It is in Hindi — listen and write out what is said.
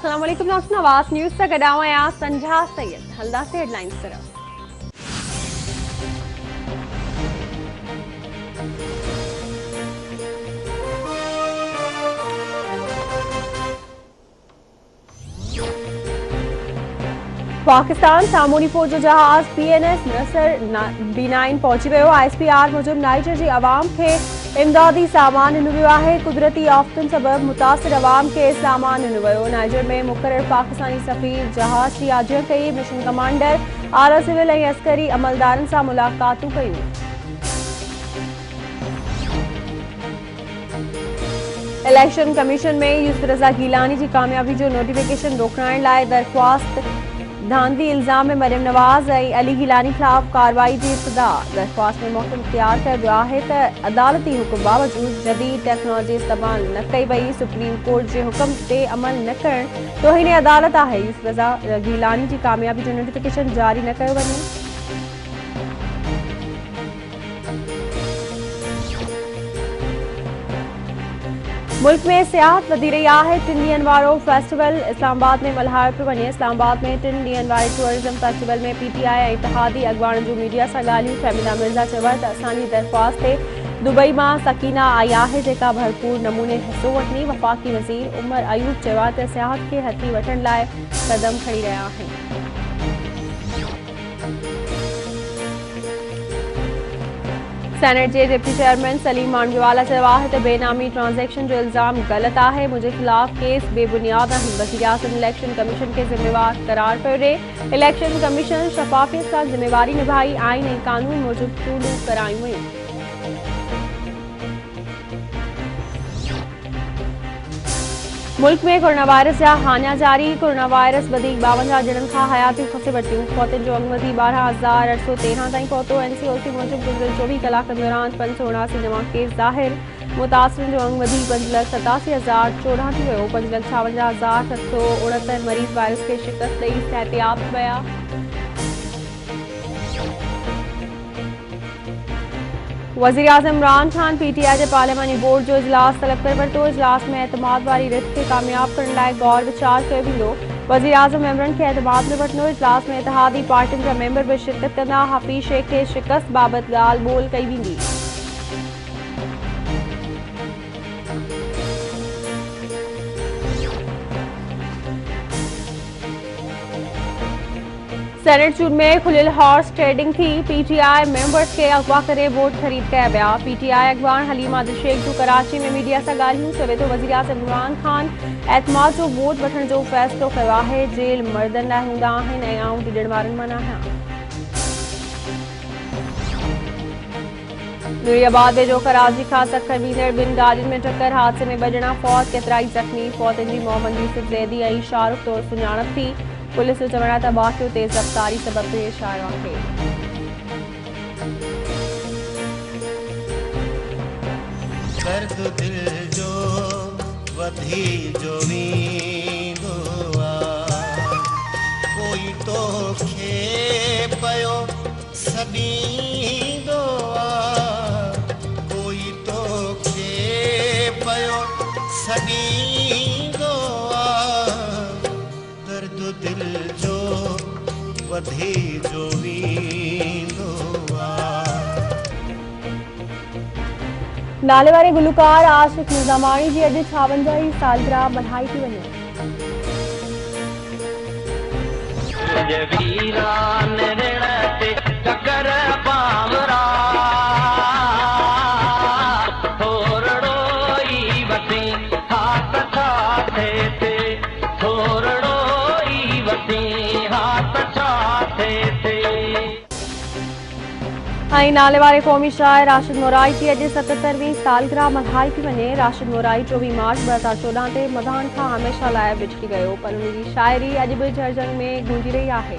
अस्सलाम वालेकुम नाज़रीन, आवाज़ न्यूज़ से गॾाऊं आहियां संझा सैयद। हलदा से हेडलाइंस तरफ़। पाकिस्तान सामूरी फ़ौज जो जहाज़ PNS नसर B9 पहुंची वियो। ISPR मूजिब नाइजर जी अवाम खे इमदादी सामान ॾिनो वियो आहे। कुदरती आफ़तुनि सबब मुतासिर अवाम खे सामान ॾिनो वियो। नाइजर में मुक़रर पाकिस्तानी सफ़ीर जहाज़ जी आजियां कई। मिशन कमांडर आला सिविल ऐं अस्करी अमलदारनि सां मुलाक़ातूं कयूं। इलेक्शन कमीशन में यूसुफ रज़ा गीलानी की कामयाबी जो नोटिफिकेशन रोकण लाइ दरख्वास्त। धांधली इल्ज़ाम में मरियम नवाज़ और अली गीलानी खिलाफ कार्रवाई की इब्तिदा। दरख्वास्त में मौक़िफ़ इख्तियार किया वियो आहे त अदालती हुक्म बावजूद जदीद टेक्नोलॉजी इस्तेमाल न कई वई। सुप्रीम कोर्ट के हुक्म ते अमल न करण तौहीन अदालत है। यूसुफ रज़ा गीलानी की कामयाबी जो नोटिफिकेशन जारी न किया वञे। मुल्क में सियाहत वधी रही है। 3 ॾींहनि वारो फेस्टिवल इस्लामाबाद में मल्हायो पियो वञे। इस्लामाबाद में 3 ॾींहनि वारे टूरिज़म फेस्टिवल में PTI ऐं इतिहादी अॻवान जो मीडिया सां ॻाल्हियूं। फहमीदा मिर्ज़ा चयो त असांजी दरख्वास्त ते दुबई मां सकीना आई आहे जेका भरपूर नमूने हिस्सो वठंदी। वफ़ाक़ी वज़ीर उमर अयूब चयो त सियाहत खे हथी वठण लाइ क़दम खणी रहिया आहिनि। सेनेट के डिप्टी चेयरमैन सलीम मांडवीवाला चयो आहे त बेनामी ट्रांजेक्शन जो इल्ज़ाम गलत है। मुझे खिलाफ केस बेबुनियाद आहिनि। वज़ीर आज़म इलेक्शन कमीशन के जिम्मेवार करार पियो ॾिए। इलेक्शन कमीशन शफ़ाफ़ियत सां जिम्मेवारी निभाई। आइन ऐं कानून मूजिब चूंडूं करायूं वयूं। मुल्क में कोरोना वायरस जा हानिया जारी। कोरोना वायरस 52 ॼणनि खां हयातियूं खसे वरितियूं। फौतनि जो अंग वधी 12,813 ताईं पहुतो। NCOC मूजिब गुज़िरियल 24 कलाकनि दौरान 579 नवां केस ज़ाहिर। मुतासिरनि जो अंग वधी 5,87,014 थी वियो। 5,56,769 मरीज़ वायरस खे शिकस्त ॾेई सिहतयाब थी विया। वज़ीर आज़म इमरान खान PTI के पार्लियामानी बोर्ड जो इजलास तलब कर वरितो। इजलास में एतमाद वारी रिथ के कामयाब करण लाइ गौर विचार कयो वेंदो। वज़ीर आज़म मेंबरनि खे एतमाद में वठंदो। इजलास में इतिहादी पार्टियुनि जा मेंबर भी शिरकत कंदा। हफ़ीज़ शेख खे शिकस्त बाबति ॻाल्हि ॿोल कई वेंदी। सेनेट चूंड में खुलियल हॉर्स ट्रेडिंग थी। PTI मेंबर्स के अगवा करे वोट खरीद कया विया। PTI अगवान हलीमा शेख जो कराची में मीडिया से ॻाल्हियूं। चवे तो वज़ीर आज़म इमरान खान एतमाद जो वोट वठण जो फ़ैसिलो कयो आहे। जेल मर्दनि लाइ हूंदा आहिनि ऐं आऊं ॾियण वारनि मां न आहियां। नूरियाबाद वेझो कराची खां सखर वींदड़ 2 गाॾियुनि में टक्कर। हादसे में 2 ॼणा फौत, केतिराई ज़ख़्मी। फौतनि जी मोहम्मद यूसुफ ज़ैदी ऐं शाहरुख तौर सुञाणप थी। पुलिस जो चवण आहे त वाक़ियो तेज़ रफ़्तारी सबब पेश आयो आहे। दर्द दिल जो वधी जो वींदो आहे। कोई तोखे पयो सॾींदो आहे। कोई तोखे पयो सॾींदो आहे। दर्द दिल जो वधी जो वींदो आहे। नाले वारे गुलकार आशिक़ निज़ामाणी जी अॼु 56 सालगिरह मल्हाई थी वञे। नाले वारे क़ौमी शाइर राशिद मोराई की अॼु 77वीं सालगिरह मल्हाई थी वञे। राशिद मोराई 24 मार्च 2014 ते मदान खां हमेशा लाइ बिछड़ी वियो, पर उनकी शाइरी अॼु भी जर्जन में गूंजी रही है।